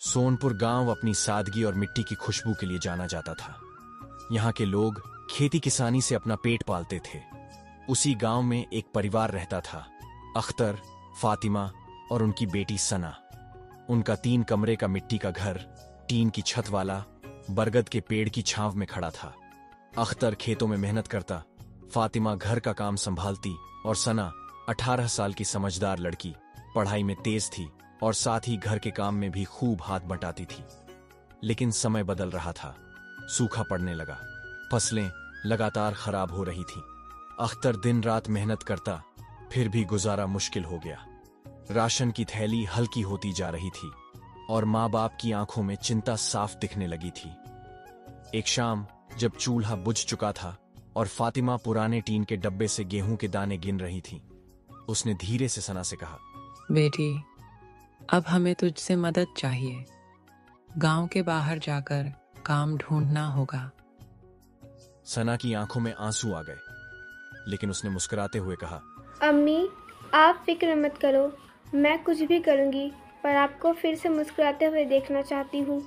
सोनपुर गांव अपनी सादगी और मिट्टी की खुशबू के लिए जाना जाता था। यहाँ के लोग खेती किसानी से अपना पेट पालते थे। उसी गांव में एक परिवार रहता था, अख्तर, फातिमा और उनकी बेटी सना। उनका 3 कमरे का मिट्टी का घर, टीन की छत वाला, बरगद के पेड़ की छांव में खड़ा था। अख्तर खेतों में मेहनत करता, फातिमा घर का काम संभालती और सना 18 साल की समझदार लड़की, पढ़ाई में तेज थी और साथ ही घर के काम में भी खूब हाथ बटाती थी। लेकिन समय बदल रहा था, सूखा पड़ने लगा, फसलें लगातार खराब हो रही थीं। अख्तर दिन रात मेहनत करता, फिर भी गुजारा मुश्किल हो गया। राशन की थैली हल्की होती जा रही थी और माँ बाप की आंखों में चिंता साफ दिखने लगी थी। एक शाम जब चूल्हा बुझ चुका था और फातिमा पुराने टीन के डब्बे से गेहूं के दाने गिन रही थी, उसने धीरे से सना से कहा, बेटी, अब हमें तुझसे मदद चाहिए। गांव के बाहर जाकर काम ढूंढना होगा। सना की आंखों में आंसू आ गए, लेकिन उसने मुस्कुराते हुए कहा, अम्मी, आप फिक्र मत करो, मैं कुछ भी करूंगी, पर आपको फिर से मुस्कुराते हुए देखना चाहती हूँ।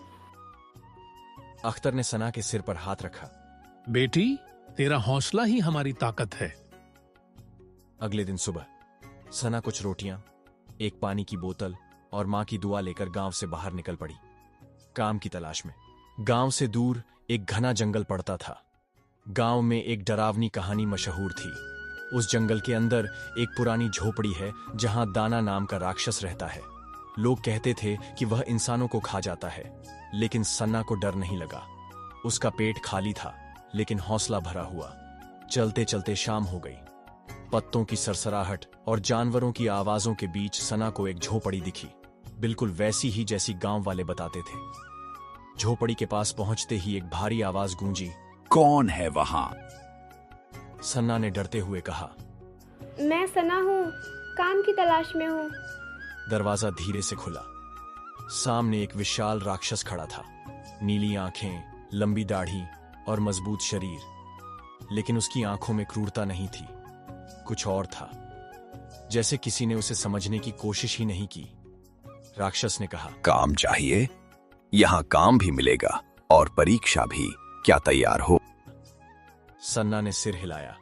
अख्तर ने सना के सिर पर हाथ रखा। बेटी, तेरा हौसला ही हमारी ताकत है। अगले दिन सुबह सना कुछ रोटियां, एक पानी की बोतल और मां की दुआ लेकर गांव से बाहर निकल पड़ी, काम की तलाश में। गांव से दूर एक घना जंगल पड़ता था। गांव में एक डरावनी कहानी मशहूर थी। उस जंगल के अंदर एक पुरानी झोपड़ी है जहां दाना नाम का राक्षस रहता है। लोग कहते थे कि वह इंसानों को खा जाता है, लेकिन सन्ना को डर नहीं लगा। उसका पेट खाली था, लेकिन हौसला भरा हुआ। चलते चलते शाम हो गई। पत्तों की सरसराहट और जानवरों की आवाजों के बीच सना को एक झोपड़ी दिखी, बिल्कुल वैसी ही जैसी गांव वाले बताते थे। झोपड़ी के पास पहुंचते ही एक भारी आवाज गूंजी, कौन है वहां? सन्ना ने डरते हुए कहा, मैं सना हूँ, काम की तलाश में हूँ। दरवाजा धीरे से खुला। सामने एक विशाल राक्षस खड़ा था, नीली आंखें, लंबी दाढ़ी और मजबूत शरीर। लेकिन उसकी आंखों में क्रूरता नहीं थी, कुछ और था, जैसे किसी ने उसे समझने की कोशिश ही नहीं की। राक्षस ने कहा, काम चाहिए? यहाँ काम भी मिलेगा और परीक्षा भी। क्या तैयार हो? सन्ना ने सिर हिलाया।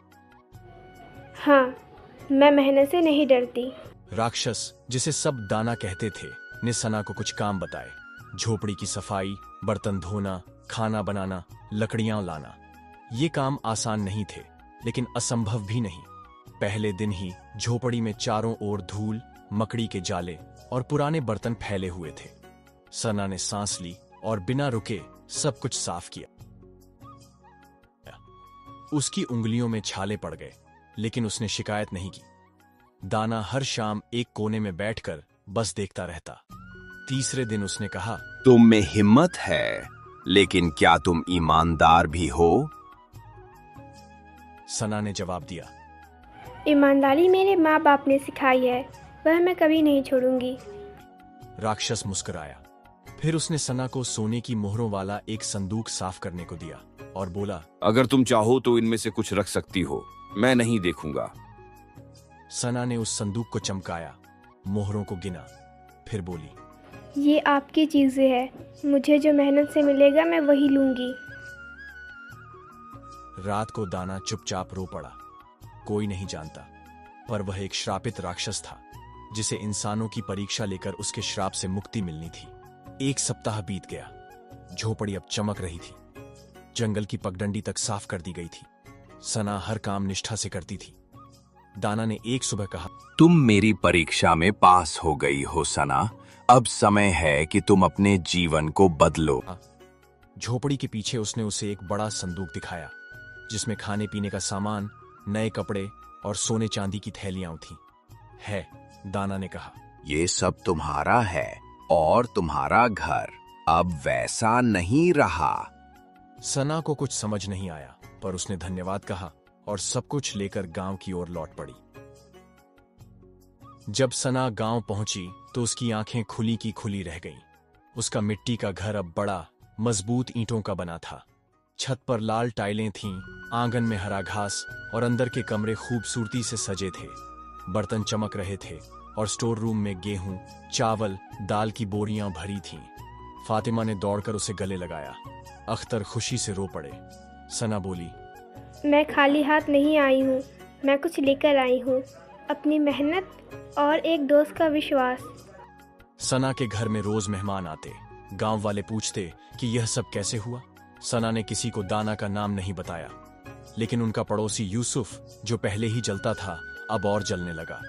हाँ, मैं मेहनत से नहीं डरती। राक्षस, जिसे सब दाना कहते थे, ने सना को कुछ काम बताए। झोपड़ी की सफाई, बर्तन धोना, खाना बनाना, लकड़ियां लाना। ये काम आसान नहीं थे, लेकिन असंभव भी नहीं। पहले दिन ही झोपड़ी में चारों ओर धूल, मकड़ी के जाले और पुराने बर्तन फैले हुए थे। सना ने सांस ली और बिना रुके सब कुछ साफ किया। उसकी उंगलियों में छाले पड़ गए, लेकिन उसने शिकायत नहीं की। दाना हर शाम एक कोने में बैठकर बस देखता रहता। तीसरे दिन उसने कहा, तुम में हिम्मत है, लेकिन क्या तुम ईमानदार भी हो? सना ने जवाब दिया, ईमानदारी मेरे माँ बाप ने सिखाई है, वह मैं कभी नहीं छोड़ूंगी। राक्षस मुस्कुराया। फिर उसने सना को सोने की मोहरों वाला एक संदूक साफ करने को दिया और बोला, अगर तुम चाहो तो इनमें से कुछ रख सकती हो, मैं नहीं देखूंगा। सना ने उस संदूक को चमकाया, मोहरों को गिना, फिर बोली, ये आपकी चीजें हैं, मुझे जो मेहनत से मिलेगा मैं वही लूंगी। रात को दाना चुपचाप रो पड़ा। कोई नहीं जानता, पर वह एक श्रापित राक्षस था, जिसे इंसानों की परीक्षा लेकर उसके श्राप से मुक्ति मिलनी थी। 1 सप्ताह बीत गया। झोपड़ी अब चमक रही थी। जंगल की पगडंडी तक साफ कर दी गई थी। सना हर काम निष्ठा से करती थी। दाना ने एक सुबह कहा, तुम मेरी परीक्षा में पास हो गई हो सना। अब समय है कि तुम अपने जीवन को बदलो। झोपड़ी के पीछे उसने उसे एक बड़ा संदूक दिखाया, जिसमें खाने पीने का सामान, नए कपड़े और सोने चांदी की थैलियां थीं। है, दाना ने कहा, ये सब तुम्हारा है और तुम्हारा घर अब वैसा नहीं रहा। सना को कुछ समझ नहीं आया, पर उसने धन्यवाद कहा और सब कुछ लेकर गांव की ओर लौट पड़ी। जब सना गांव पहुंची तो उसकी आंखें खुली की खुली रह गईं। उसका मिट्टी का घर अब बड़ा, मजबूत ईंटों का बना था। छत पर लाल टाइलें थीं, आंगन में हरा घास और अंदर के कमरे खूबसूरती से सजे थे। बर्तन चमक रहे थे और स्टोर रूम में गेहूं, चावल, दाल की बोरियां भरी थीं। फातिमा ने दौड़कर उसे गले लगाया। अख्तर खुशी से रो पड़े। सना बोली, मैं खाली हाथ नहीं आई हूँ, मैं कुछ लेकर आई हूँ, अपनी मेहनत और एक दोस्त का विश्वास। सना के घर में रोज मेहमान आते। गांव वाले पूछते कि यह सब कैसे हुआ। सना ने किसी को दाना का नाम नहीं बताया, लेकिन उनका पड़ोसी यूसुफ, जो पहले ही जलता था, अब और जलने लगा।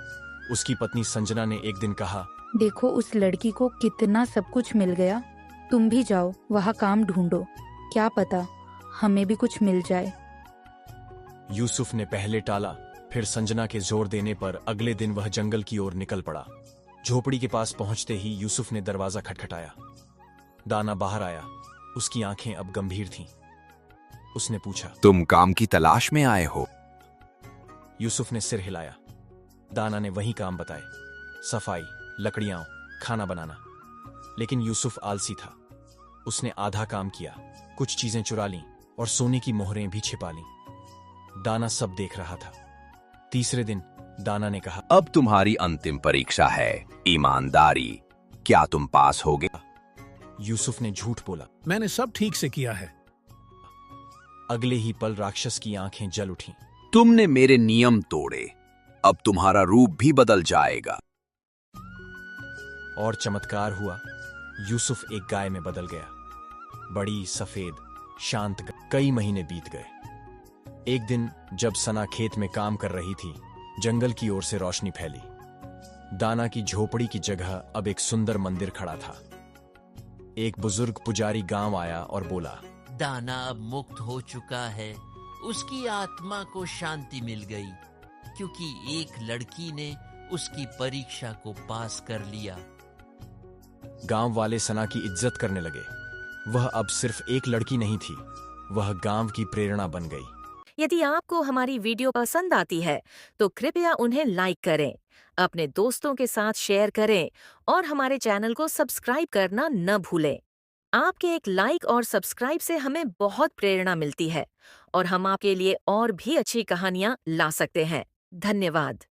उसकी पत्नी संजना ने एक दिन कहा, देखो उस लड़की को कितना सब कुछ मिल गया, तुम भी जाओ वहाँ काम ढूंढो, क्या पता हमें भी कुछ मिल जाए। यूसुफ ने पहले टाला, फिर संजना के जोर देने पर अगले दिन वह जंगल की ओर निकल पड़ा। झोपड़ी के पास पहुंचते ही यूसुफ ने दरवाजा खटखटाया। दाना बाहर आया। उसकी आंखें अब गंभीर थीं। उसने पूछा, तुम काम की तलाश में आए हो? यूसुफ ने सिर हिलाया। दाना ने वही काम बताए, सफाई, लकड़ियां, खाना बनाना। लेकिन यूसुफ आलसी था। उसने आधा काम किया, कुछ चीजें चुरा लीं और सोने की मोहरें भी छिपा लीं। दाना सब देख रहा था। तीसरे दिन दाना ने कहा, अब तुम्हारी अंतिम परीक्षा है, ईमानदारी। क्या तुम पास होगे? यूसुफ ने झूठ बोला। मैंने सब ठीक से किया है। अगले ही पल राक्षस की आंखें जल उठीं। तुमने मेरे नियम तोड़े, अब तुम्हारा रूप भी बदल जाएगा। और चमत्कार हुआ। यूसुफ एक गाय में बदल गया, बड़ी, सफेद, शांत। कई महीने बीत गए। एक दिन जब सना खेत में काम कर रही थी, जंगल की ओर से रोशनी फैली। दाना की झोपड़ी की जगह अब एक सुंदर मंदिर खड़ा था। एक बुजुर्ग पुजारी गांव आया और बोला, दाना अब मुक्त हो चुका है, उसकी आत्मा को शांति मिल गई, क्योंकि एक लड़की ने उसकी परीक्षा को पास कर लिया। गांव वाले सना की इज्जत करने लगे। वह अब सिर्फ एक लड़की नहीं थी, वह गांव की प्रेरणा बन गई। यदि आपको हमारी वीडियो पसंद आती है तो कृपया उन्हें लाइक करें, अपने दोस्तों के साथ शेयर करें और हमारे चैनल को सब्सक्राइब करना न भूलें। आपके एक लाइक और सब्सक्राइब से हमें बहुत प्रेरणा मिलती है और हम आपके लिए और भी अच्छी कहानियां ला सकते हैं। धन्यवाद।